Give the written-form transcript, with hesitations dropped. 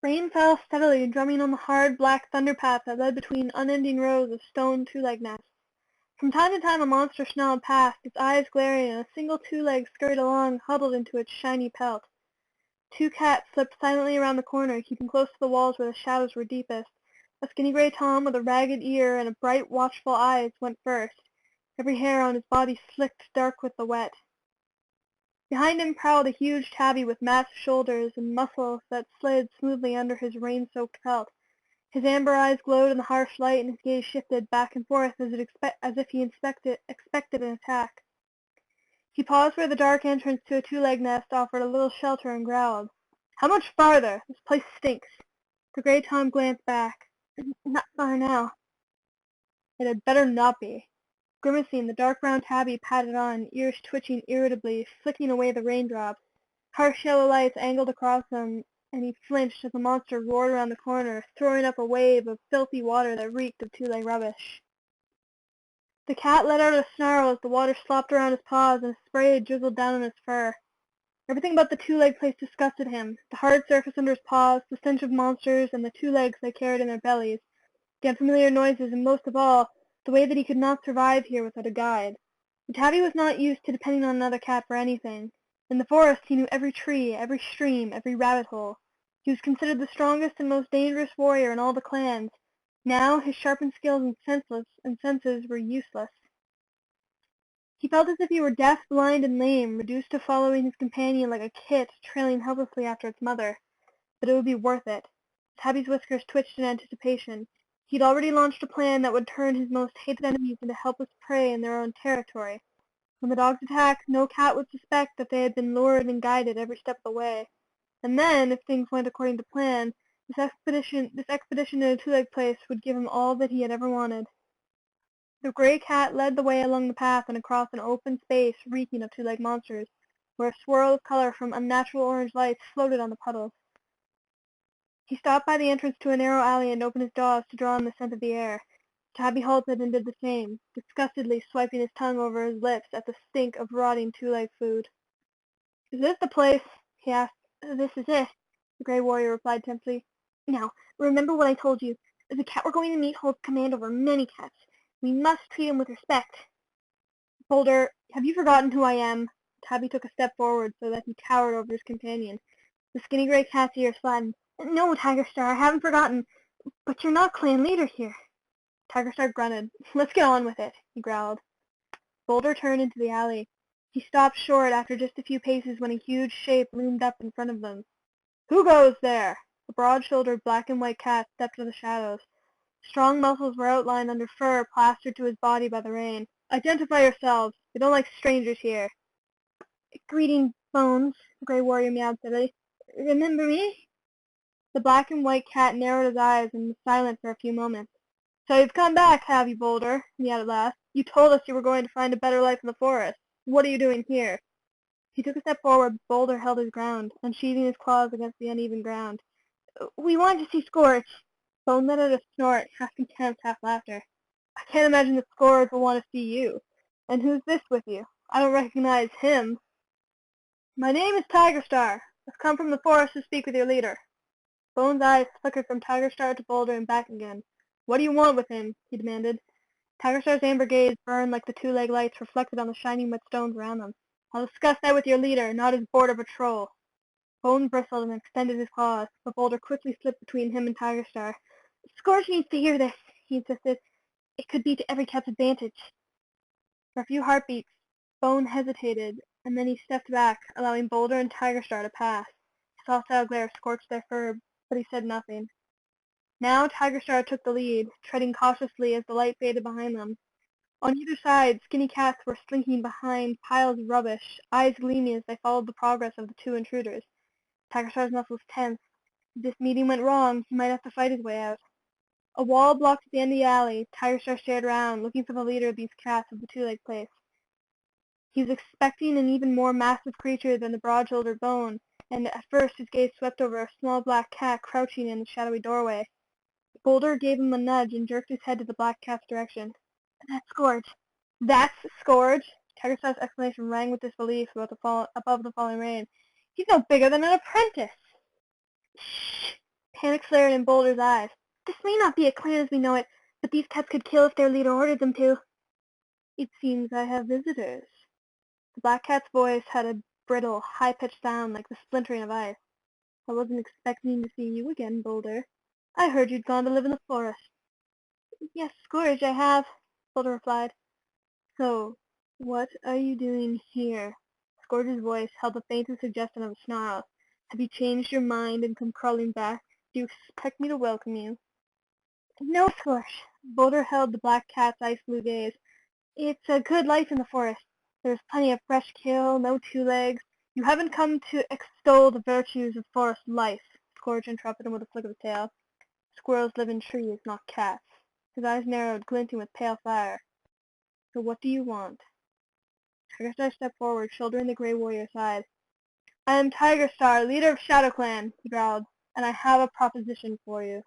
Rain fell steadily, drumming on the hard, black thunder path that led between unending rows of stone two-leg nests. From time to time a monster snarled past, its eyes glaring, and a single two-leg scurried along, huddled into its shiny pelt. Two cats slipped silently around the corner, keeping close to the walls where the shadows were deepest. A skinny gray Tom with a ragged ear and bright, watchful eyes went first, every hair on his body slicked dark with the wet. Behind him prowled a huge tabby with massive shoulders and muscles that slid smoothly under his rain-soaked pelt. His amber eyes glowed in the harsh light, and his gaze shifted back and forth as if he expected an attack. He paused where the dark entrance to a two-leg nest offered a little shelter and growled. "How much farther? This place stinks." The gray Tom glanced back. "Not far now." "It had better not be." Grimacing, the dark brown tabby padded on, ears twitching irritably, flicking away the raindrops. Harsh yellow lights angled across him, and he flinched as the monster roared around the corner, throwing up a wave of filthy water that reeked of two-leg rubbish. The cat let out a snarl as the water slopped around his paws and spray drizzled down on his fur. Everything about the two-leg place disgusted him. The hard surface under his paws, the stench of monsters, and the two legs they carried in their bellies. The unfamiliar noises, and most of all, the way that he could not survive here without a guide. The tabby was not used to depending on another cat for anything. In the forest he knew every tree, every stream, every rabbit hole. He was considered the strongest and most dangerous warrior in all the clans. Now his sharpened skills and senses were useless. He felt as if he were deaf, blind, and lame, reduced to following his companion like a kit trailing helplessly after its mother. But it would be worth it. Tabby's whiskers twitched in anticipation. He'd already launched a plan that would turn his most hated enemies into helpless prey in their own territory. When the dogs attacked, no cat would suspect that they had been lured and guided every step of the way. And then, if things went according to plan, this expedition to a two-leg place would give him all that he had ever wanted. The gray cat led the way along the path and across an open space reeking of two-leg monsters, where a swirl of color from unnatural orange lights floated on the puddles. He stopped by the entrance to a narrow alley and opened his jaws to draw in the scent of the air. Tabby halted and did the same, disgustedly swiping his tongue over his lips at the stink of rotting two-leg food. "Is this the place?" he asked. "This is it," the gray warrior replied tensely. "Now, remember what I told you. The cat we're going to meet holds command over many cats. We must treat him with respect." "Boulder, have you forgotten who I am?" Tabby took a step forward so that he towered over his companion. The skinny gray cat's ears flattened. "No, Tiger Star, I haven't forgotten. But you're not clan leader here." Tiger Star grunted. "Let's get on with it," he growled. Boulder turned into the alley. He stopped short after just a few paces when a huge shape loomed up in front of them. "Who goes there?" A broad-shouldered black and white cat stepped into the shadows. Strong muscles were outlined under fur plastered to his body by the rain. "Identify yourselves. We don't like strangers here." "Greeting, Bones," the gray warrior meowed steadily. "Remember me?" The black and white cat narrowed his eyes and was silent for a few moments. "So you've come back, have you, Boulder?" he added at last. "You told us you were going to find a better life in the forest. What are you doing here?" He took a step forward, but Boulder held his ground, unsheathing his claws against the uneven ground. "We wanted to see Scourge." Bone let out a snort, half contempt, half laughter. "I can't imagine that Scourge will want to see you. And who's this with you? I don't recognize him." "My name is Tiger Star. I've come from the forest to speak with your leader." Bone's eyes flickered from Tiger Star to Boulder and back again. "What do you want with him?" he demanded. Tiger Star's amber gaze burned like the two-leg lights reflected on the shining wet stones around them. "I'll discuss that with your leader, not his border patrol." Bone bristled and extended his claws, but Boulder quickly slipped between him and Tiger Star. "Scourge needs to hear this," he insisted. "It could be to every cat's advantage." For a few heartbeats, Bone hesitated, and then he stepped back, allowing Boulder and Tiger Star to pass. His hostile glare scorched their fur, but he said nothing. Now Tiger Star took the lead, treading cautiously as the light faded behind them. On either side, skinny cats were slinking behind piles of rubbish, eyes gleaming as they followed the progress of the two intruders. Tiger Star's muscles tensed. If this meeting went wrong, he might have to fight his way out. A wall blocked at the end of the alley. Tiger Star stared around, looking for the leader of these cats of the two-leg place. He was expecting an even more massive creature than the broad-shouldered Bone, and at first his gaze swept over a small black cat crouching in the shadowy doorway. Boulder gave him a nudge and jerked his head to the black cat's direction. "That's Scourge." "That's Scourge?" Tiger Star's exclamation rang with disbelief above the falling rain. "He's no bigger than an apprentice." "Shh! Panic flared in Boulder's eyes. This may not be a clan as we know it, but these cats could kill if their leader ordered them to. It seems I have visitors. The black cat's voice had a brittle, high-pitched sound like the splintering of ice. I wasn't expecting to see you again, Boulder. I heard you'd gone to live in the forest. Yes, Scourge, I have, Boulder replied. So, what are you doing here? Scourge's voice held the faintest suggestion of a snarl. Have you changed your mind and come crawling back? Do you expect me to welcome you? No, Scourge. Boulder held the black cat's ice-blue gaze. It's a good life in the forest. There's plenty of fresh kill, no two-legs. You haven't come to extol the virtues of forest life, Scourge interrupted him with a flick of the tail. Squirrels live in trees, not cats. His eyes narrowed, glinting with pale fire. So what do you want? Tiger Star stepped forward, shouldering the gray warrior's side. I am Tiger Star, leader of Shadow Clan, he growled, and I have a proposition for you.